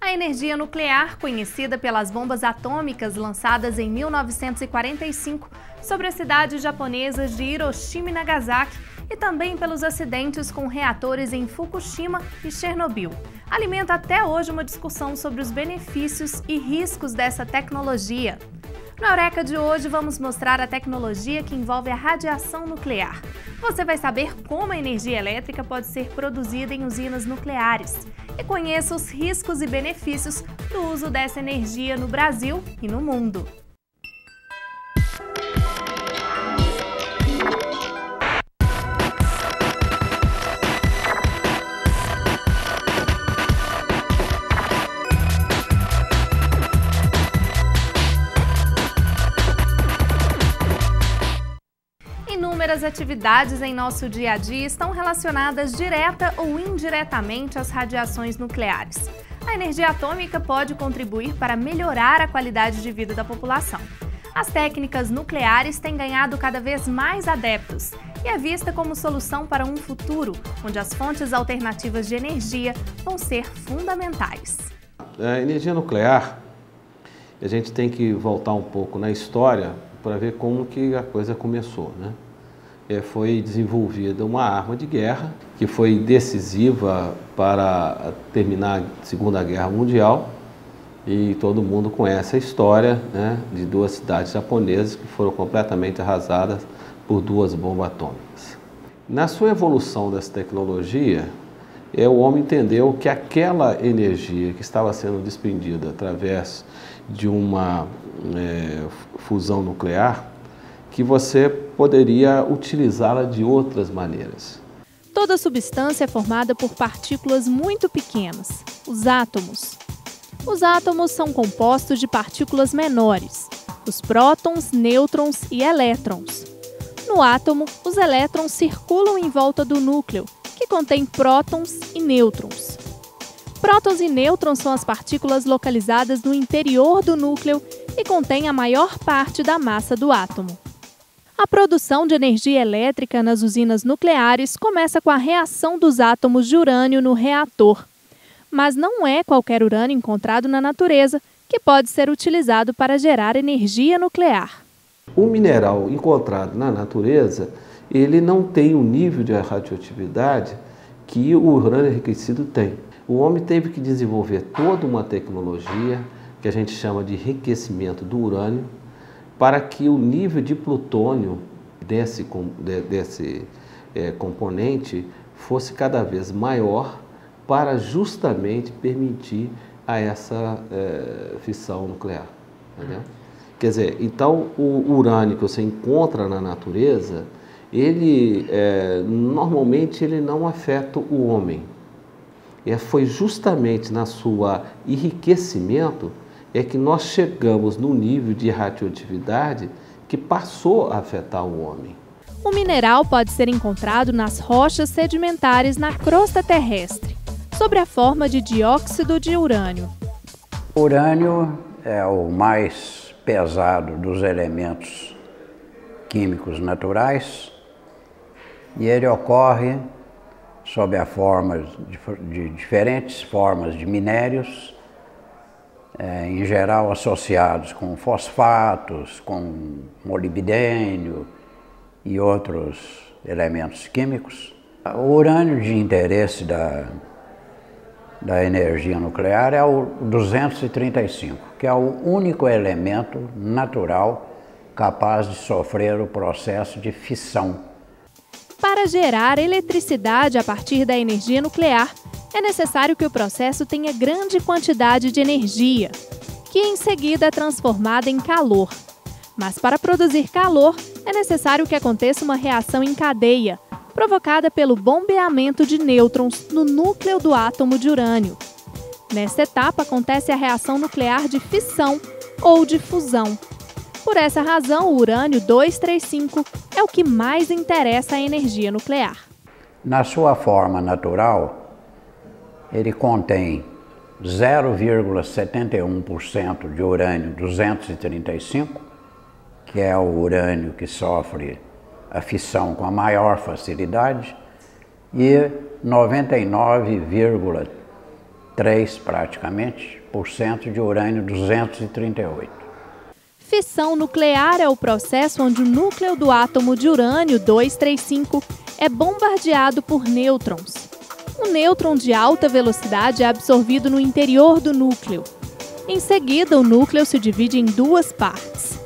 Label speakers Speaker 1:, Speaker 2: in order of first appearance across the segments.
Speaker 1: A energia nuclear, conhecida pelas bombas atômicas lançadas em 1945 sobre as cidades japonesas de Hiroshima e Nagasaki, e também pelos acidentes com reatores em Fukushima e Chernobyl, alimenta até hoje uma discussão sobre os benefícios e riscos dessa tecnologia. No Eureka de hoje vamos mostrar a tecnologia que envolve a radiação nuclear. Você vai saber como a energia elétrica pode ser produzida em usinas nucleares e conheça os riscos e benefícios do uso dessa energia no Brasil e no mundo. Inúmeras atividades em nosso dia a dia estão relacionadas direta ou indiretamente às radiações nucleares. A energia atômica pode contribuir para melhorar a qualidade de vida da população. As técnicas nucleares têm ganhado cada vez mais adeptos e é vista como solução para um futuro onde as fontes alternativas de energia vão ser fundamentais.
Speaker 2: A energia nuclear, a gente tem que voltar um pouco na história para ver como que a coisa começou, né? Foi desenvolvida uma arma de guerra que foi decisiva para terminar a Segunda Guerra Mundial, e todo mundo conhece a história, né, de duas cidades japonesas que foram completamente arrasadas por duas bombas atômicas. Na sua evolução dessa tecnologia, o homem entendeu que aquela energia que estava sendo desprendida através de uma fusão nuclear, que você poderia utilizá-la de outras maneiras.
Speaker 1: Toda substância é formada por partículas muito pequenas, os átomos. Os átomos são compostos de partículas menores, os prótons, nêutrons e elétrons. No átomo, os elétrons circulam em volta do núcleo, que contém prótons e nêutrons. Prótons e nêutrons são as partículas localizadas no interior do núcleo e contêm a maior parte da massa do átomo. A produção de energia elétrica nas usinas nucleares começa com a reação dos átomos de urânio no reator. Mas não é qualquer urânio encontrado na natureza que pode ser utilizado para gerar energia nuclear.
Speaker 2: O mineral encontrado na natureza, ele não tem o nível de radioatividade que o urânio enriquecido tem. O homem teve que desenvolver toda uma tecnologia que a gente chama de enriquecimento do urânio, para que o nível de plutônio desse componente fosse cada vez maior, para justamente permitir a essa fissão nuclear. Entendeu? Quer dizer, então o urânio que você encontra na natureza, ele normalmente ele não afeta o homem. Foi justamente na sua enriquecimento que nós chegamos no nível de radioatividade que passou a afetar o homem.
Speaker 1: O mineral pode ser encontrado nas rochas sedimentares na crosta terrestre, sob a forma de dióxido de urânio.
Speaker 3: O urânio é o mais pesado dos elementos químicos naturais e ele ocorre sob a forma de diferentes formas de minérios, em geral associados com fosfatos, com molibdênio e outros elementos químicos. O urânio de interesse da energia nuclear é o 235, que é o único elemento natural capaz de sofrer o processo de fissão.
Speaker 1: Para gerar eletricidade a partir da energia nuclear, é necessário que o processo tenha grande quantidade de energia, que em seguida é transformada em calor. Mas para produzir calor, é necessário que aconteça uma reação em cadeia, provocada pelo bombeamento de nêutrons no núcleo do átomo de urânio. Nesta etapa acontece a reação nuclear de fissão ou de fusão. Por essa razão, o urânio 235 é o que mais interessa à energia nuclear.
Speaker 3: Na sua forma natural, ele contém 0,71% de urânio 235, que é o urânio que sofre a fissão com a maior facilidade, e 3 praticamente, por cento de urânio 238.
Speaker 1: Fissão nuclear é o processo onde o núcleo do átomo de urânio 235 é bombardeado por nêutrons. Um nêutron de alta velocidade é absorvido no interior do núcleo. Em seguida, o núcleo se divide em duas partes.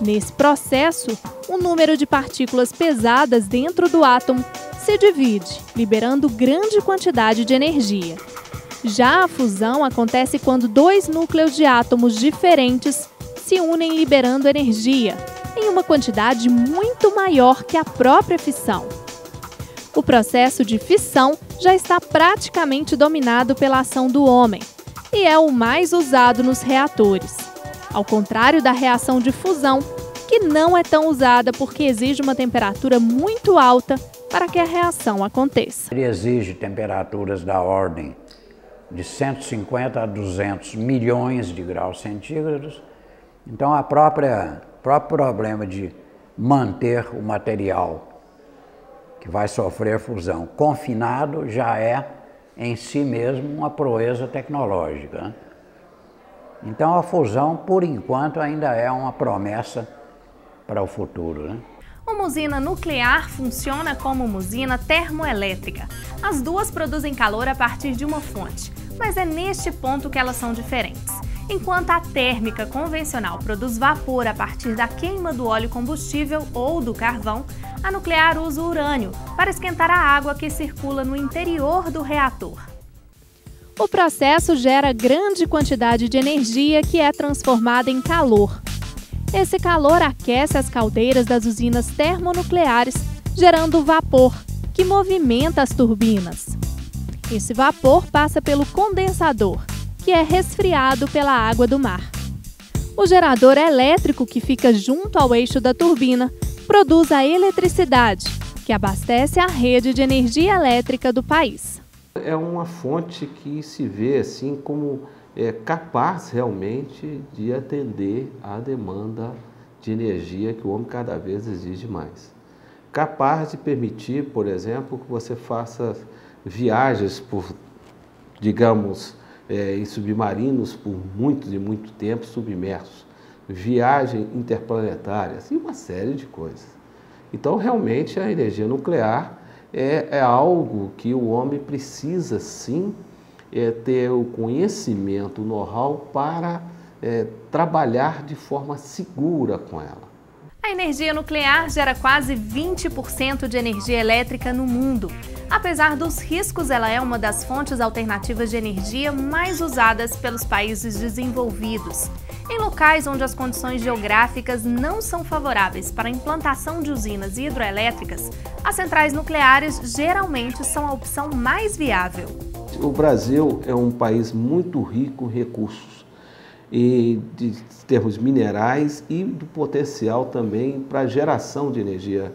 Speaker 1: Nesse processo, o número de partículas pesadas dentro do átomo se divide, liberando grande quantidade de energia. Já a fusão acontece quando dois núcleos de átomos diferentes se unem liberando energia, em uma quantidade muito maior que a própria fissão. O processo de fissão já está praticamente dominado pela ação do homem e é o mais usado nos reatores, ao contrário da reação de fusão, que não é tão usada porque exige uma temperatura muito alta para que a reação aconteça.
Speaker 3: Ele exige temperaturas da ordem de 150 a 200 milhões de graus centígrados. Então, o próprio problema de manter o material que vai sofrer fusão confinado já é, em si mesmo, uma proeza tecnológica. Então, a fusão, por enquanto, ainda é uma promessa para o futuro.
Speaker 1: Uma usina nuclear funciona como uma usina termoelétrica. As duas produzem calor a partir de uma fonte, mas é neste ponto que elas são diferentes. Enquanto a térmica convencional produz vapor a partir da queima do óleo combustível ou do carvão, a nuclear usa o urânio para esquentar a água que circula no interior do reator. O processo gera grande quantidade de energia que é transformada em calor. Esse calor aquece as caldeiras das usinas termonucleares, gerando vapor, que movimenta as turbinas. Esse vapor passa pelo condensador, que é resfriado pela água do mar. O gerador elétrico, que fica junto ao eixo da turbina, produz a eletricidade, que abastece a rede de energia elétrica do país.
Speaker 2: É uma fonte que se vê assim como capaz realmente de atender à demanda de energia que o homem cada vez exige mais. Capaz de permitir, por exemplo, que você faça viagens por, digamos, em submarinos por muito tempo submersos, viagem interplanetária, assim, uma série de coisas. Então, realmente, a energia nuclear é algo que o homem precisa, sim, ter o conhecimento, o know-how para trabalhar de forma segura com ela.
Speaker 1: A energia nuclear gera quase 20% de energia elétrica no mundo. Apesar dos riscos, ela é uma das fontes alternativas de energia mais usadas pelos países desenvolvidos. Em locais onde as condições geográficas não são favoráveis para a implantação de usinas hidroelétricas, as centrais nucleares geralmente são a opção mais viável.
Speaker 2: O Brasil é um país muito rico em recursos, em termos minerais e do potencial também para geração de energia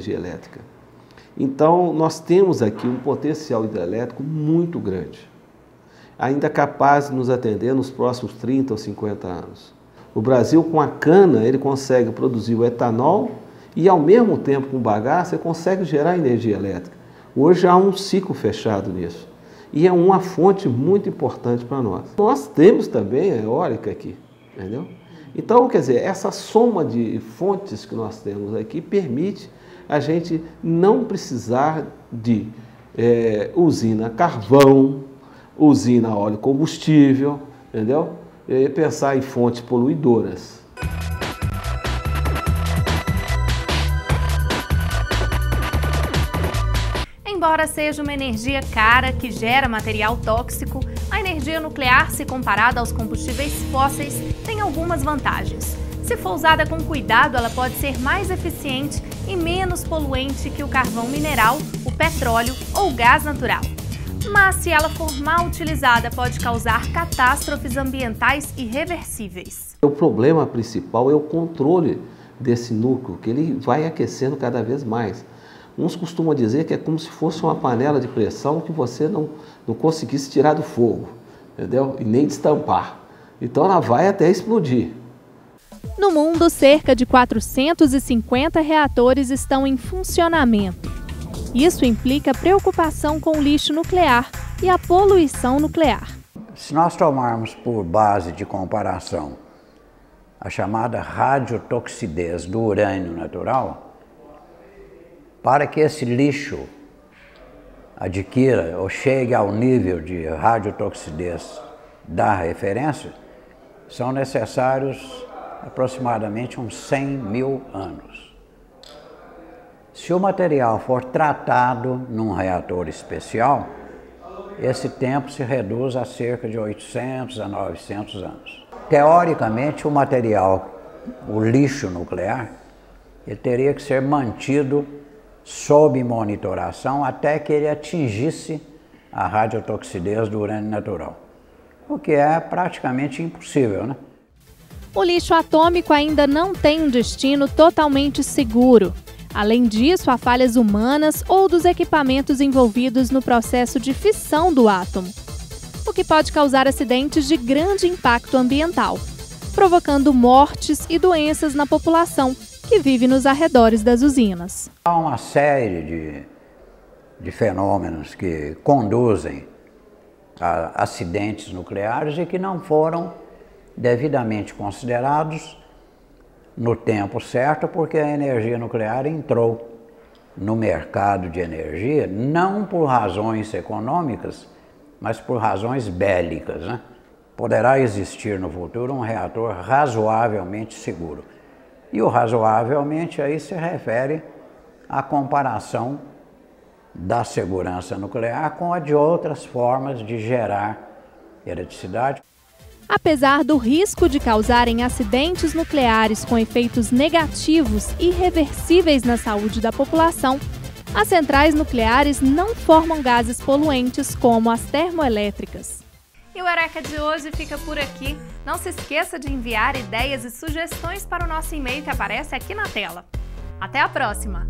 Speaker 2: elétrica. Então, nós temos aqui um potencial hidrelétrico muito grande, ainda capaz de nos atender nos próximos 30 ou 50 anos. O Brasil, com a cana, ele consegue produzir o etanol e, ao mesmo tempo, com bagaço, ele consegue gerar energia elétrica. Hoje há um ciclo fechado nisso e é uma fonte muito importante para nós. Nós temos também a eólica aqui, entendeu? Então, quer dizer, essa soma de fontes que nós temos aqui permite a gente não precisar de usina carvão, usina óleo combustível, entendeu? E pensar em fontes poluidoras.
Speaker 1: Embora seja uma energia cara que gera material tóxico, a energia nuclear, se comparada aos combustíveis fósseis, tem algumas vantagens. Se for usada com cuidado, ela pode ser mais eficiente e menos poluente que o carvão mineral, o petróleo ou o gás natural. Mas se ela for mal utilizada, pode causar catástrofes ambientais irreversíveis.
Speaker 2: O problema principal é o controle desse núcleo, que ele vai aquecendo cada vez mais. Uns costumam dizer que é como se fosse uma panela de pressão que você não conseguisse tirar do fogo, entendeu? E nem destampar. Então ela vai até explodir.
Speaker 1: No mundo, cerca de 450 reatores estão em funcionamento. Isso implica preocupação com o lixo nuclear e a poluição nuclear.
Speaker 3: Se nós tomarmos por base de comparação a chamada radiotoxidez do urânio natural, para que esse lixo adquira ou chegue ao nível de radiotoxidez da referência, são necessários aproximadamente uns 100 mil anos. Se o material for tratado num reator especial, esse tempo se reduz a cerca de 800 a 900 anos. Teoricamente, o material, o lixo nuclear, ele teria que ser mantido sob monitoração até que ele atingisse a radiotoxidez do urânio natural, o que é praticamente impossível, né?
Speaker 1: O lixo atômico ainda não tem um destino totalmente seguro. Além disso, há falhas humanas ou dos equipamentos envolvidos no processo de fissão do átomo, o que pode causar acidentes de grande impacto ambiental, provocando mortes e doenças na população que vive nos arredores das usinas.
Speaker 3: Há uma série de fenômenos que conduzem a acidentes nucleares e que não foram devidamente considerados no tempo certo, porque a energia nuclear entrou no mercado de energia não por razões econômicas, mas por razões bélicas, né? Poderá existir no futuro um reator razoavelmente seguro. E o razoavelmente aí se refere à comparação da segurança nuclear com a de outras formas de gerar eletricidade.
Speaker 1: Apesar do risco de causarem acidentes nucleares com efeitos negativos e irreversíveis na saúde da população, as centrais nucleares não formam gases poluentes como as termoelétricas. E o Eureka de hoje fica por aqui. Não se esqueça de enviar ideias e sugestões para o nosso e-mail que aparece aqui na tela. Até a próxima!